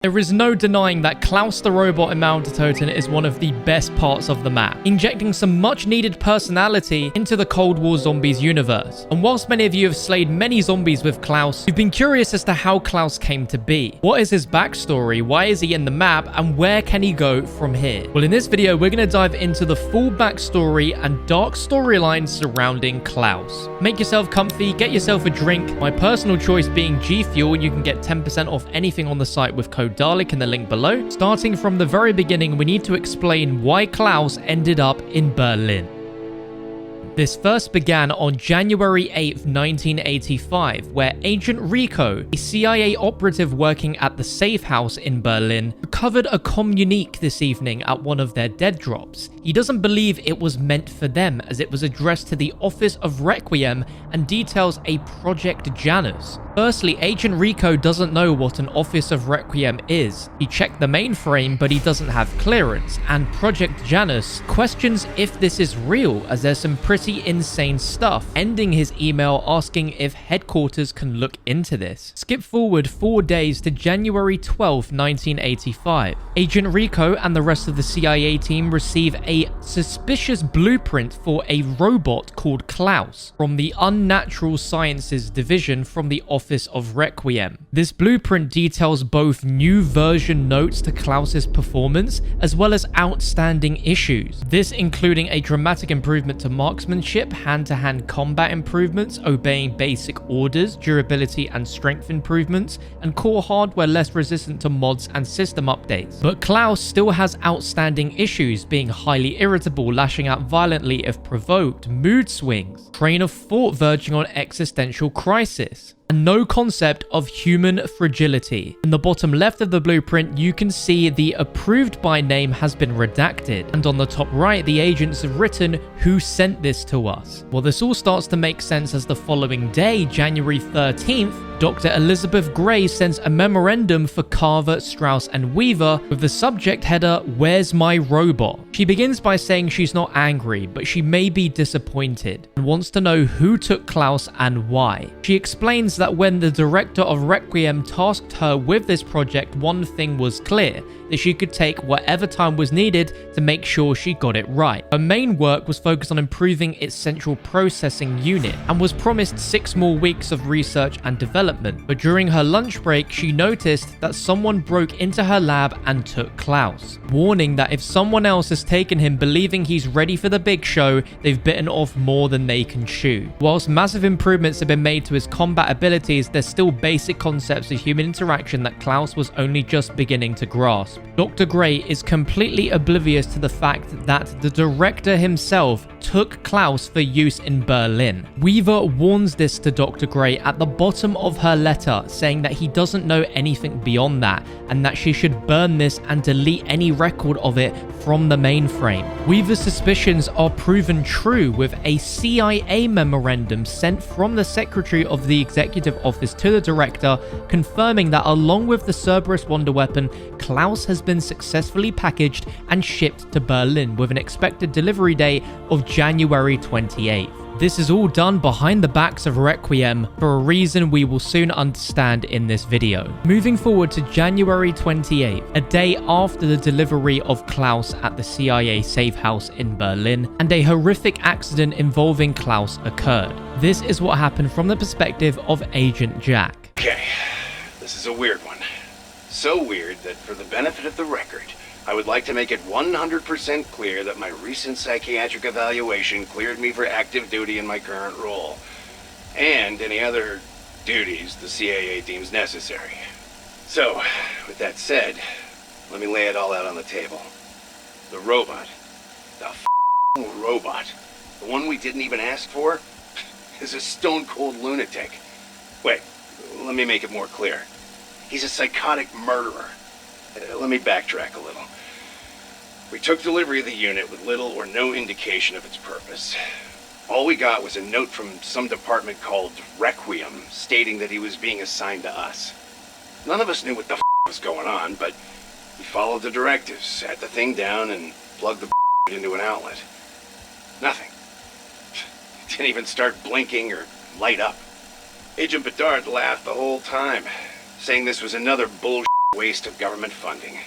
There is no denying that Klaus the robot in Mauer Der Toten is one of the best parts of the map, injecting some much needed personality into the Cold War zombies universe. And whilst many of you have slayed many zombies with Klaus, you've been curious as to how Klaus came to be. What is his backstory, why is he in the map, and where can he go from here? Well, in this video, we're going to dive into the full backstory and dark storylines surrounding Klaus. Make yourself comfy, get yourself a drink, my personal choice being G Fuel, and you can get 10% off anything on the site with code Dalek in the link below. Starting from the very beginning, we need to explain why Klaus ended up in Berlin. This first began on January 8th, 1985, where Agent Rico, a CIA operative working at the safe house in Berlin, recovered a communique this evening at one of their dead drops. He doesn't believe it was meant for them, as it was addressed to the Office of Requiem and details a Project Janus. Firstly, Agent Rico doesn't know what an Office of Requiem is. He checked the mainframe, but he doesn't have clearance, and Project Janus questions if this is real, as there's some pretty insane stuff, ending his email asking if headquarters can look into this. Skip forward 4 days to January 12, 1985. Agent Rico and the rest of the CIA team receive a suspicious blueprint for a robot called Klaus from the Unnatural Sciences Division from the Office of Requiem. This blueprint details both new version notes to Klaus's performance as well as outstanding issues. This including a dramatic improvement to marksmanship, hand-to-hand combat improvements, obeying basic orders, durability and strength improvements, and core hardware less resistant to mods and system updates. But Klaus still has outstanding issues, being highly irritable, lashing out violently if provoked, mood swings, train of thought verging on existential crisis, and no concept of human fragility. In the bottom left of the blueprint, you can see the approved by name has been redacted, and on the top right, the agents have written who sent this to us. Well, this all starts to make sense as the following day, January 13th, Dr. Elizabeth Gray sends a memorandum for Carver, Strauss, and Weaver with the subject header, "Where's my robot?" She begins by saying she's not angry, but she may be disappointed and wants to know who took Klaus and why. She explains that when the director of Requiem tasked her with this project, one thing was clear, that she could take whatever time was needed to make sure she got it right. Her main work was focused on improving its central processing unit and was promised 6 more weeks of research and development. But during her lunch break, she noticed that someone broke into her lab and took Klaus, warning that if someone else has taken him believing he's ready for the big show, they've bitten off more than they can chew. Whilst massive improvements have been made to his combat abilities, there's still basic concepts of human interaction that Klaus was only just beginning to grasp. Dr. Gray is completely oblivious to the fact that the director himself took Klaus for use in Berlin. Weaver warns this to Dr. Gray at the bottom of her letter, saying that he doesn't know anything beyond that and that she should burn this and delete any record of it from the mainframe. Weaver's suspicions are proven true with a CIA memorandum sent from the Secretary of the Executive Office to the director, confirming that along with the Cerberus wonder weapon, Klaus has been successfully packaged and shipped to Berlin with an expected delivery date of January 28th. This is all done behind the backs of Requiem for a reason we will soon understand in this video. Moving forward to January 28th, a day after the delivery of Klaus at the CIA safe house in Berlin, and a horrific accident involving Klaus occurred. This is what happened from the perspective of Agent Jack. Okay, this is a weird one. So weird that for the benefit of the record, I would like to make it 100% clear that my recent psychiatric evaluation cleared me for active duty in my current role, and any other duties the CIA deems necessary. So, with that said, let me lay it all out on the table. The robot, the f***ing robot, the one we didn't even ask for, is a stone-cold lunatic. Wait, let me make it more clear. He's a psychotic murderer. Let me backtrack a little. We took delivery of the unit with little or no indication of its purpose. All we got was a note from some department called Requiem stating that he was being assigned to us. None of us knew what the f*** was going on, but we followed the directives, sat the thing down, and plugged the into an outlet. Nothing. It didn't even start blinking or light up. Agent Bedard laughed the whole time, saying this was another bullshit waste of government funding.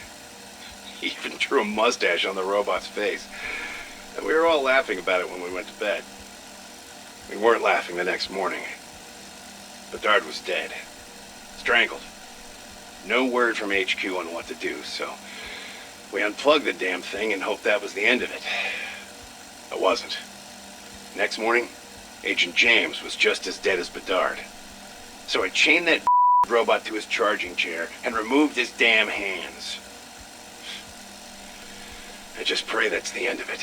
He even drew a mustache on the robot's face. And we were all laughing about it when we went to bed. We weren't laughing the next morning. Bedard was dead. Strangled. No word from HQ on what to do, so we unplugged the damn thing and hoped that was the end of it. It wasn't. Next morning, Agent James was just as dead as Bedard. So I chained that robot to his charging chair and removed his damn hands. I just pray that's the end of it.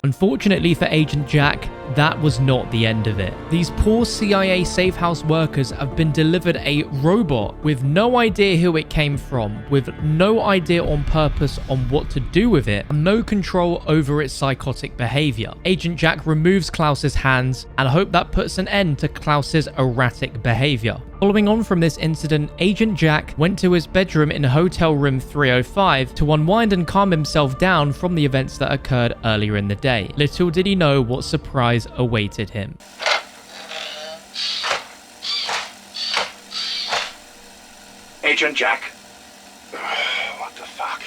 Unfortunately for Agent Jack, that was not the end of it. These poor CIA safe house workers have been delivered a robot with no idea who it came from, with no idea on purpose on what to do with it, and no control over its psychotic behavior. Agent Jack removes Klaus's hands, and I hope that puts an end to Klaus's erratic behavior. Following on from this incident, Agent Jack went to his bedroom in hotel room 305 to unwind and calm himself down from the events that occurred earlier in the day. Little did he know what surprise awaited him. Agent Jack. What the fuck?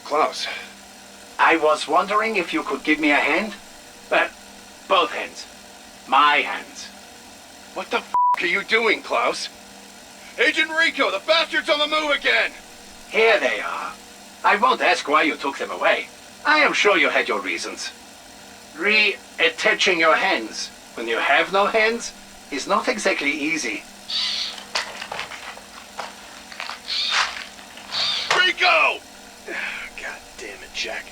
Klaus. I was wondering if you could give me a hand? Well, both hands. My hands. What the f*** are you doing, Klaus? Agent Rico, the bastard's on the move again! Here they are. I won't ask why you took them away. I am sure you had your reasons. Reattaching your hands when you have no hands is not exactly easy. Rico! God damn it, Jack.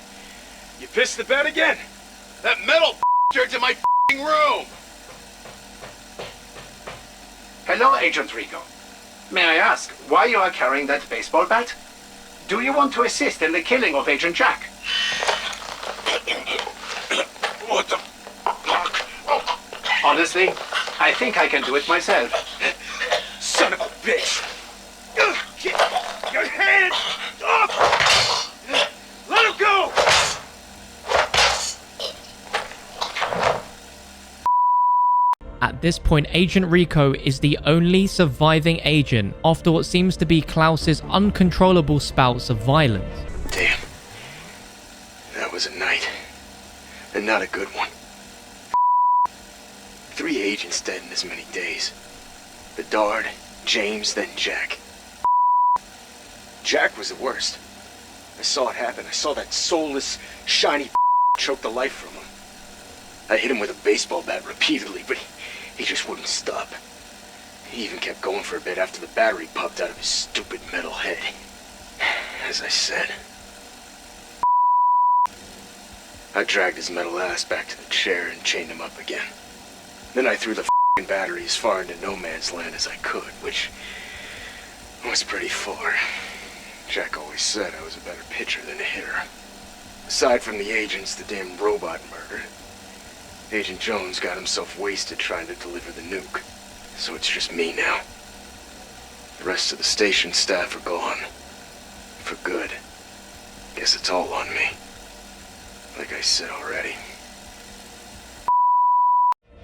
You pissed the bed again? That metal turned to my room! Hello, Agent Rico. May I ask why you are carrying that baseball bat? Do you want to assist in the killing of Agent Jack? What the fuck? Oh. Honestly, I think I can do it myself. Son of a bitch! Get your hands off! Let him go! At this point, Agent Rico is the only surviving agent after what seems to be Klaus's uncontrollable spouts of violence. Damn. That was a night. And not a good one. 3 agents dead in as many days. Bedard, James, then Jack. Jack was the worst. I saw it happen. I saw that soulless, shiny choke the life from him. I hit him with a baseball bat repeatedly, but he just wouldn't stop. He even kept going for a bit after the battery popped out of his stupid metal head. As I said, I dragged his metal ass back to the chair and chained him up again. Then I threw the battery as far into no man's land as I could, which was pretty far. Jack always said I was a better pitcher than a hitter. Aside from the agents the damn robot murdered, Agent Jones got himself wasted trying to deliver the nuke. So it's just me now. The rest of the station staff are gone. For good. Guess it's all on me. Like I said already.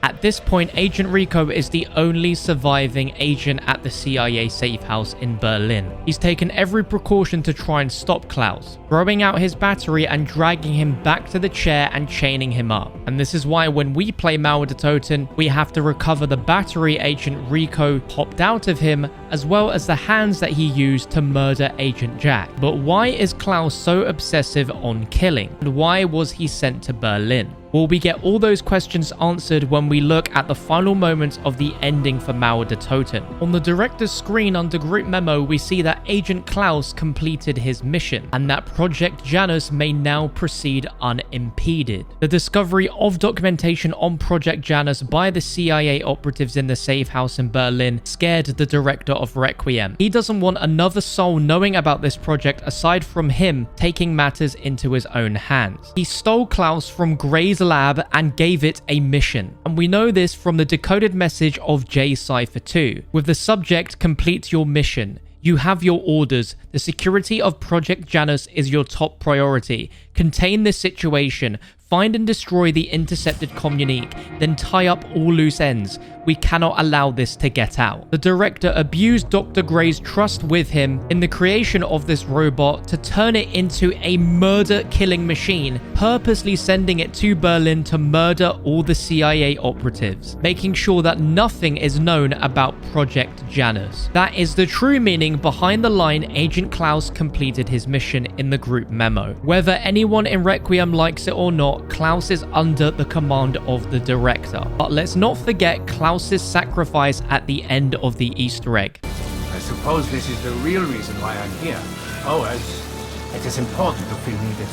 At this point, Agent Rico is the only surviving agent at the CIA safe house in Berlin. He's taken every precaution to try and stop Klaus, throwing out his battery and dragging him back to the chair and chaining him up. And this is why when we play Mauer Der Toten, we have to recover the battery Agent Rico popped out of him, as well as the hands that he used to murder Agent Jack. But why is Klaus so obsessive on killing? And why was he sent to Berlin? Well, we get all those questions answered when we look at the final moments of the ending for Mauer Der Toten. On the director's screen under group memo, we see that Agent Klaus completed his mission, and that Project Janus may now proceed unimpeded. The discovery of documentation on Project Janus by the CIA operatives in the safe house in Berlin scared the director of Requiem. He doesn't want another soul knowing about this project aside from him taking matters into his own hands. He stole Klaus from Gray's lab and gave it a mission. And we know this from the decoded message of J Cypher 2, with the subject "Complete your mission. You have your orders. The security of Project Janus is your top priority. Contain this situation. Find and destroy the intercepted communique, then tie up all loose ends. We cannot allow this to get out. The director abused Dr. Gray's trust with him in the creation of this robot to turn it into a murder-killing machine, purposely sending it to Berlin to murder all the CIA operatives, making sure that nothing is known about Project Janus. That is the true meaning behind the line Agent Klaus completed his mission in the group memo. Whether anyone in Requiem likes it or not, Klaus is under the command of the director. But let's not forget Klaus's sacrifice at the end of the Easter egg. I suppose this is the real reason why I'm here. Oh, as it is important to feel needed.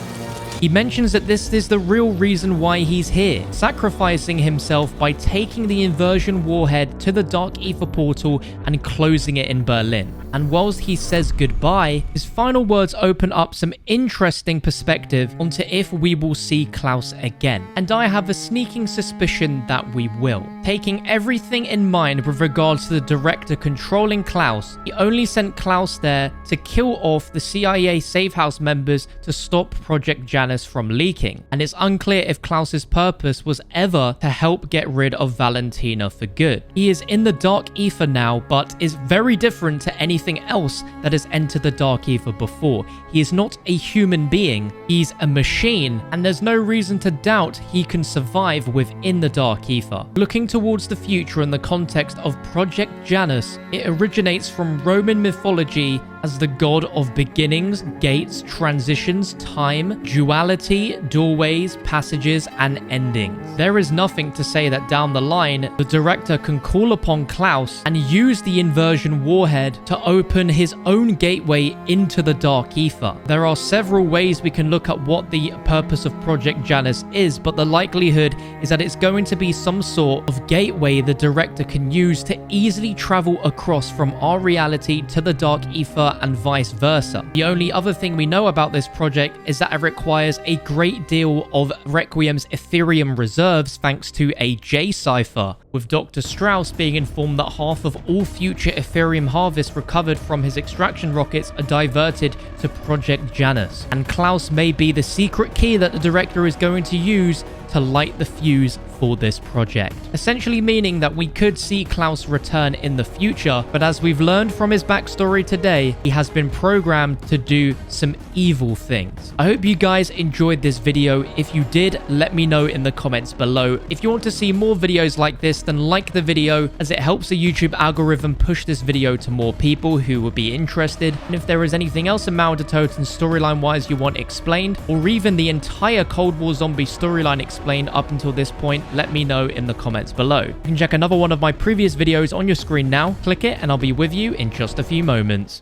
He mentions that this is the real reason why he's here, sacrificing himself by taking the inversion warhead to the Dark Ether portal and closing it in Berlin. And whilst he says goodbye, his final words open up some interesting perspective onto if we will see Klaus again. And I have a sneaking suspicion that we will. Taking everything in mind with regards to the director controlling Klaus, he only sent Klaus there to kill off the CIA safe house members to stop Project Janus from leaking. And it's unclear if Klaus's purpose was ever to help get rid of Valentina for good. He is in the Dark Ether now, but is very different to anything else that has entered the Dark Ether before. He is not a human being, he's a machine, and there's no reason to doubt he can survive within the Dark Ether. Looking towards the future in the context of Project Janus, it originates from Roman mythology as the god of beginnings, gates, transitions, time, duality, doorways, passages, and endings. There is nothing to say that down the line, the director can call upon Klaus and use the inversion warhead to open his own gateway into the Dark Ether. There are several ways we can look at what the purpose of Project Janus is, but the likelihood is that it's going to be some sort of gateway the director can use to easily travel across from our reality to the Dark Ether and vice versa. The only other thing we know about this project is that it requires a great deal of Requiem's Ethereum reserves thanks to a J cipher, with Dr. Strauss being informed that half of all future Ethereum harvests recovered from his extraction rockets are diverted to Project Janus, and Klaus may be the secret key that the director is going to use to light the fuse for this project. Essentially meaning that we could see Klaus return in the future, but as we've learned from his backstory today, he has been programmed to do some evil things. I hope you guys enjoyed this video. If you did, let me know in the comments below. If you want to see more videos like this, then like the video, as it helps the YouTube algorithm push this video to more people who would be interested. And if there is anything else in Mauer Der Toten storyline wise you want explained, or even the entire Cold War zombie storyline explained up until this point, let me know in the comments below. You can check another one of my previous videos on your screen now, click it, and I'll be with you in just a few moments.